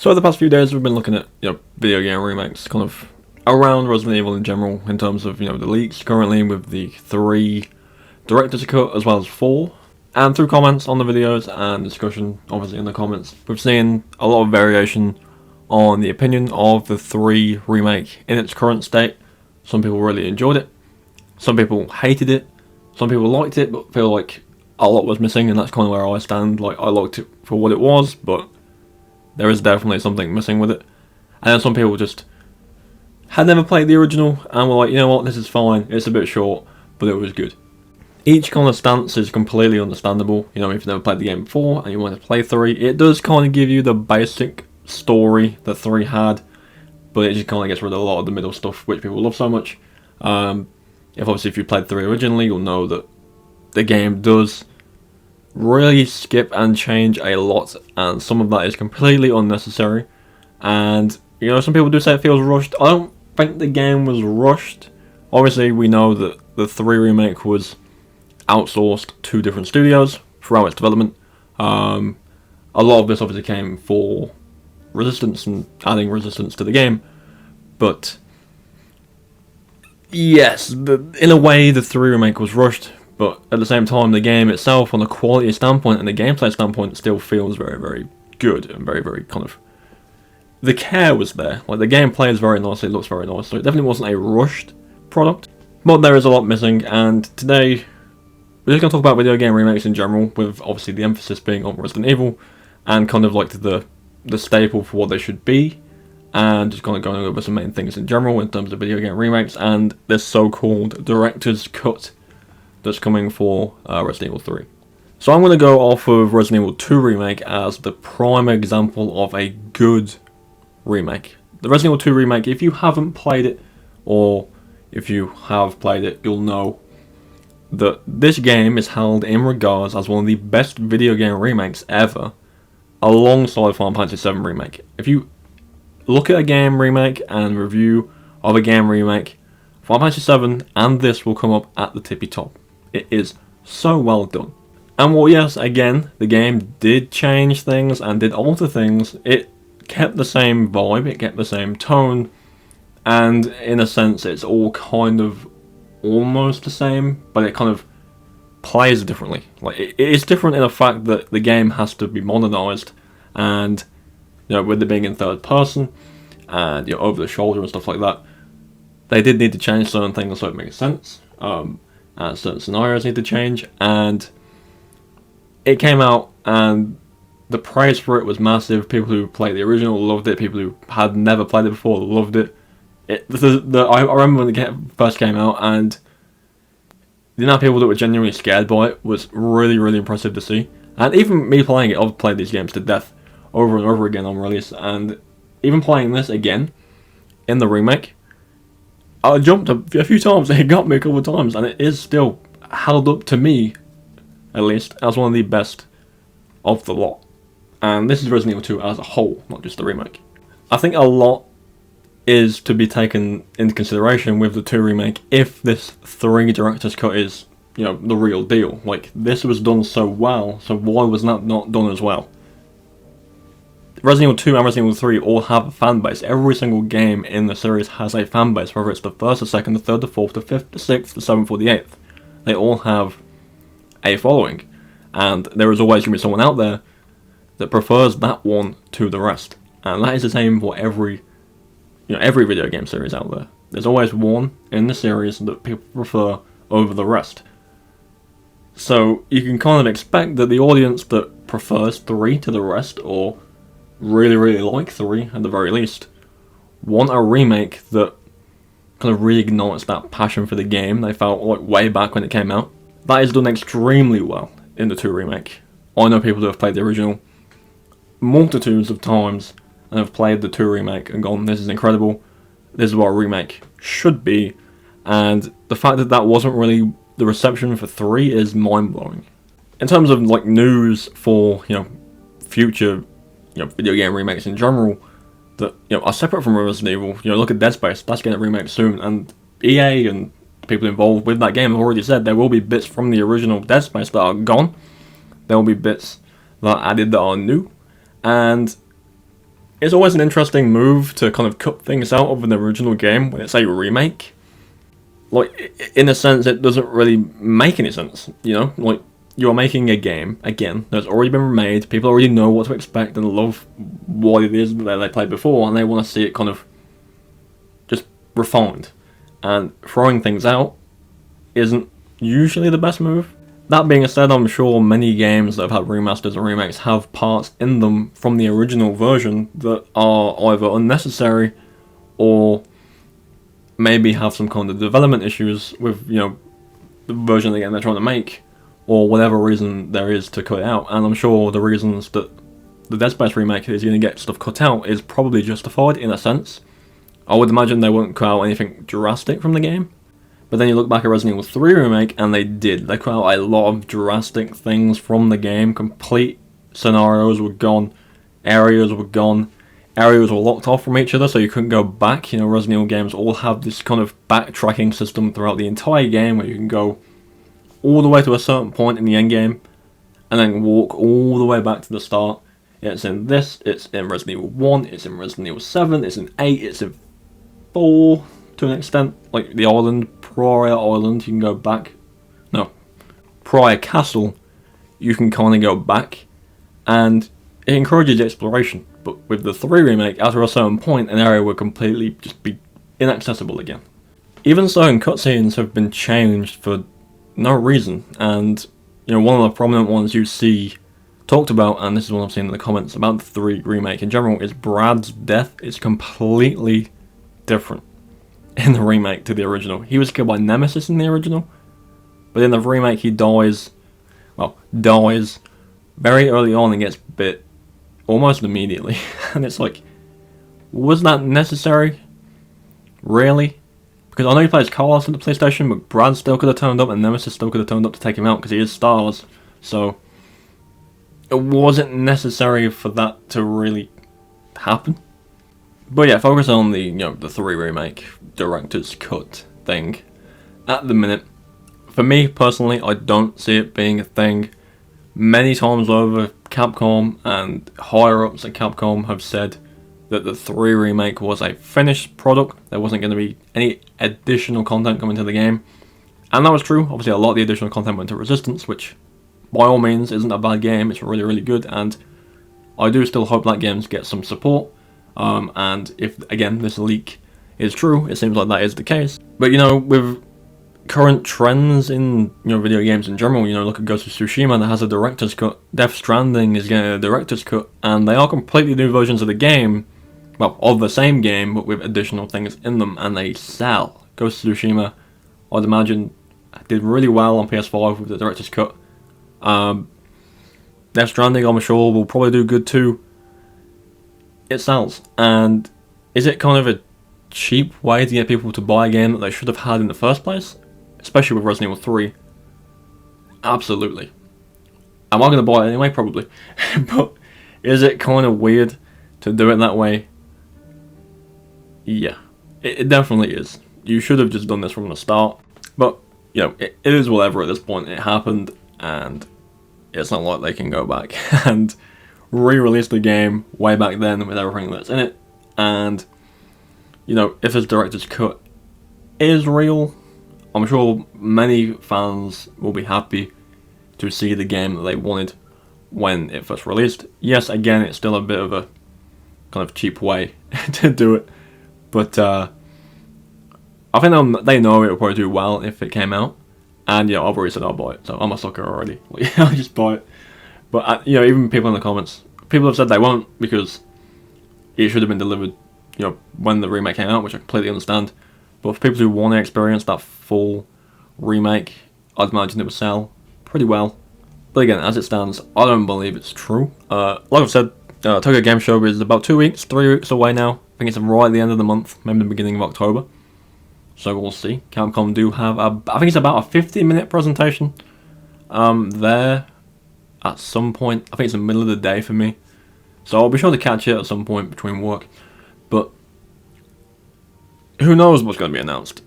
So the past few days we've been looking at, video game remakes kind of around Resident Evil in general, in terms of, the leaks currently with the 3 Directors Cut as well as 4. And through comments on the videos and discussion, obviously in the comments, we've seen a lot of variation on the opinion of the 3 remake in its current state. Some people really enjoyed it, some people hated it, some people liked it but feel like a lot was missing, and that's kind of where I stand. Like, I liked it for what it was, but there is definitely something missing with it. And then some people just had never played the original and were like, you know what, this is fine, it's a bit short, but it was good. Each kind of stance is completely understandable. If you've never played the game before and you want to play 3, it does kind of give you the basic story that 3 had, but it just kind of gets rid of a lot of the middle stuff which people love so much. If you played 3 originally, you'll know that the game does really skip and change a lot, and some of that is completely unnecessary. And some people do say it feels rushed. I don't think the game was rushed. Obviously, we know that the 3 remake was outsourced to different studios throughout its development. A lot of this obviously came for Resistance and adding Resistance to the game, but yes, in a way the 3 remake was rushed, but at the same time the game itself, on a quality standpoint and the gameplay standpoint, still feels very, very good and very, very kind of... The care was there. Like, the game plays very nicely, it looks very nice, so it definitely wasn't a rushed product. But there is a lot missing, and today we're just going to talk about video game remakes in general, with obviously the emphasis being on Resident Evil, and kind of like the staple for what they should be, and just kind of going over some main things in general in terms of video game remakes, and this so-called Director's Cut that's coming for Resident Evil 3. So I'm going to go off of Resident Evil 2 Remake as the prime example of a good remake. The Resident Evil 2 Remake, if you haven't played it, or if you have played it, you'll know that this game is held in regards as one of the best video game remakes ever, alongside Final Fantasy VII Remake. If you look at a game remake and review of a game remake, Final Fantasy VII and this will come up at the tippy top. It is so well done. And while yes, again, the game did change things and did alter things, it kept the same vibe, it kept the same tone, and in a sense it's all kind of almost the same, but it kind of plays differently. Like, it is different in the fact that the game has to be modernized, and with it being in third person and over the shoulder and stuff like that, they did need to change certain things so it makes sense. And certain scenarios need to change, and it came out and the praise for it was massive. People who played the original loved it, people who had never played it before loved it. I remember when the game first came out, and the amount of people that were genuinely scared by it was really, really impressive to see. And even me playing it, I've played these games to death over and over again on release, and even playing this again in the remake, I jumped a few times, it got me a couple of times, and it is still held up to me, at least, as one of the best of the lot. And this is Resident Evil 2 as a whole, not just the remake. I think a lot is to be taken into consideration with the 2 remake if this 3 Director's Cut is, the real deal. Like, this was done so well, so why was that not done as well? Resident Evil 2 and Resident Evil 3 all have a fan base. Every single game in the series has a fan base, whether it's the 1st, the 2nd, the 3rd, the 4th, the 5th, the 6th, the 7th, or the 8th. They all have a following, and there is always going to be someone out there that prefers that one to the rest. And that is the same for every video game series out there. There's always one in the series that people prefer over the rest. So you can kind of expect that the audience that prefers 3 to the rest, or really, really like 3 at the very least, want a remake that kind of reignites that passion for the game they felt like way back when it came out. That is done extremely well in the 2 remake. I know people who have played the original multitudes of times and have played the 2 remake and gone, this is incredible, this is what a remake should be, and the fact that that wasn't really the reception for 3 is mind-blowing. In terms of like news for future video game remakes in general that are separate from Resident Evil, look at Dead Space, that's getting a remake soon, and EA and people involved with that game have already said there will be bits from the original Dead Space that are gone, there will be bits that are added that are new, and it's always an interesting move to kind of cut things out of an original game when it's a remake. Like, in a sense, it doesn't really make any sense, you know? Like, you're making a game, again, that's already been made, people already know what to expect and love what it is that they played before, and they want to see it kind of just refined. And throwing things out isn't usually the best move. That being said, I'm sure many games that have had remasters and remakes have parts in them from the original version that are either unnecessary or maybe have some kind of development issues with, you know, the version of the game they're trying to make, or whatever reason there is to cut it out. And I'm sure the reasons that the Dead Space remake is going to get stuff cut out is probably justified in a sense. I would imagine they wouldn't cut out anything drastic from the game. But then you look back at Resident Evil 3 Remake, and they did. They cut out a lot of drastic things from the game. Complete scenarios were gone. Areas were gone. Areas were locked off from each other, so you couldn't go back. You know, Resident Evil games all have this kind of backtracking system throughout the entire game, where you can go all the way to a certain point in the end game, and then walk all the way back to the start. It's in this, it's in Resident Evil 1, it's in Resident Evil 7, it's in 8, it's in 4, to an extent. Like the island, Prior Island, you can go back. No, Prior Castle, you can kind of go back, and it encourages exploration. But with the 3 remake, after a certain point, an area would completely just be inaccessible again. Even certain cutscenes have been changed for no reason, and you know, one of the prominent ones you see talked about, and this is what I've seen in the comments about the 3 remake in general, is Brad's death is completely different in the remake to the original. He was killed by Nemesis in the original, but in the remake he dies very early on and gets bit almost immediately. And it's like, was that necessary? Really? Because I know he plays Carlos on the PlayStation, but Brad still could have turned up and Nemesis still could have turned up to take him out because he is Stars. So it wasn't necessary for that to really happen. But yeah, focus on the, you know, the 3 remake Directors Cut thing. At the minute, for me personally, I don't see it being a thing. Many times over, Capcom and higher ups at Capcom have said that the 3 remake was a finished product. There wasn't going to be any additional content coming to the game. And that was true. Obviously a lot of the additional content went to Resistance, which by all means isn't a bad game. It's really, really good, and I do still hope that game gets some support. And if, again, this leak is true, it seems like that is the case. But, you know, with current trends in, you know, video games in general, you know, look at Ghost of Tsushima that has a Director's Cut. Death Stranding is getting a Director's Cut, and they are completely new versions of the game, well, of the same game, but with additional things in them, and they sell. Ghost of Tsushima, I'd imagine, did really well on PS5 with the Director's Cut. Death Stranding, I'm sure, will probably do good too. It sells, and is it kind of a cheap way to get people to buy a game that they should have had in the first place? Especially with Resident Evil 3. Absolutely. Am I going to buy it anyway? Probably. But is it kind of weird to do it that way? Yeah, it definitely is. You should have just done this from the start. But, you know, it is whatever at this point. It happened, and it's not like they can go back and re-release the game way back then with everything that's in it. And, you know, if this Director's Cut is real, I'm sure many fans will be happy to see the game that they wanted when it first released. Yes, again, it's still a bit of a kind of cheap way to do it, but I think they know it will probably do well if it came out. And yeah, I've already said I'll buy it, so I'm a sucker already. I'll just buy it. But you know, even people in the comments, people have said they won't because it should have been delivered, you know, when the remake came out, which I completely understand. But for people who want to experience that full remake, I'd imagine it would sell pretty well. But again, as it stands, I don't believe it's true. Like I've said, Tokyo Game Show is about 3 weeks away now. I think it's right at the end of the month, maybe the beginning of October. So we'll see. Capcom do have I think it's about a 50-minute presentation there at some point. I think it's the middle of the day for me. So I'll be sure to catch it at some point between work. But who knows what's going to be announced.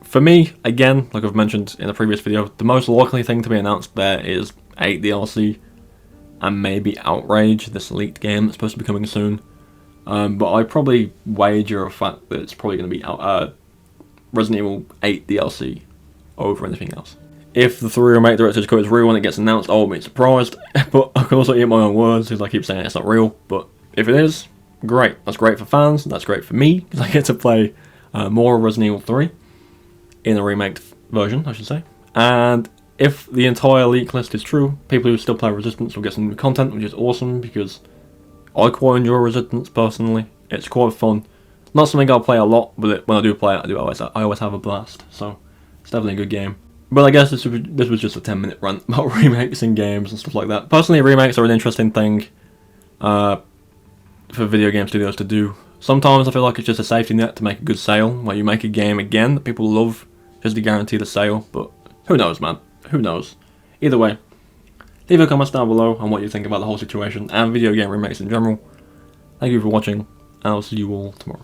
For me, again, like I've mentioned in a previous video, the most likely thing to be announced there is 8 DLC and maybe Outrage, this leaked game that's supposed to be coming soon. But I'd probably wager a fact that it's probably going to be Resident Evil 8 DLC over anything else. If the 3 Remake Director's Cut is real when it gets announced, I won't be surprised. But I can also eat my own words because I keep saying it's not real. But if it is, great. That's great for fans. That's great for me because I get to play more Resident Evil 3 in a remake version, I should say. And if the entire leak list is true, people who still play Resistance will get some new content, which is awesome because I quite enjoy Resistance personally. It's quite fun. Not something I'll play a lot, but when I do play it, I always have a blast. So it's definitely a good game. But I guess this was just a 10-minute rant about remakes in games and stuff like that. Personally, remakes are an interesting thing for video game studios to do. Sometimes I feel like it's just a safety net to make a good sale, where you make a game again that people love just to guarantee the sale. But who knows, man? Who knows? Either way, leave a comment down below on what you think about the whole situation and video game remakes in general. Thank you for watching, and I'll see you all tomorrow.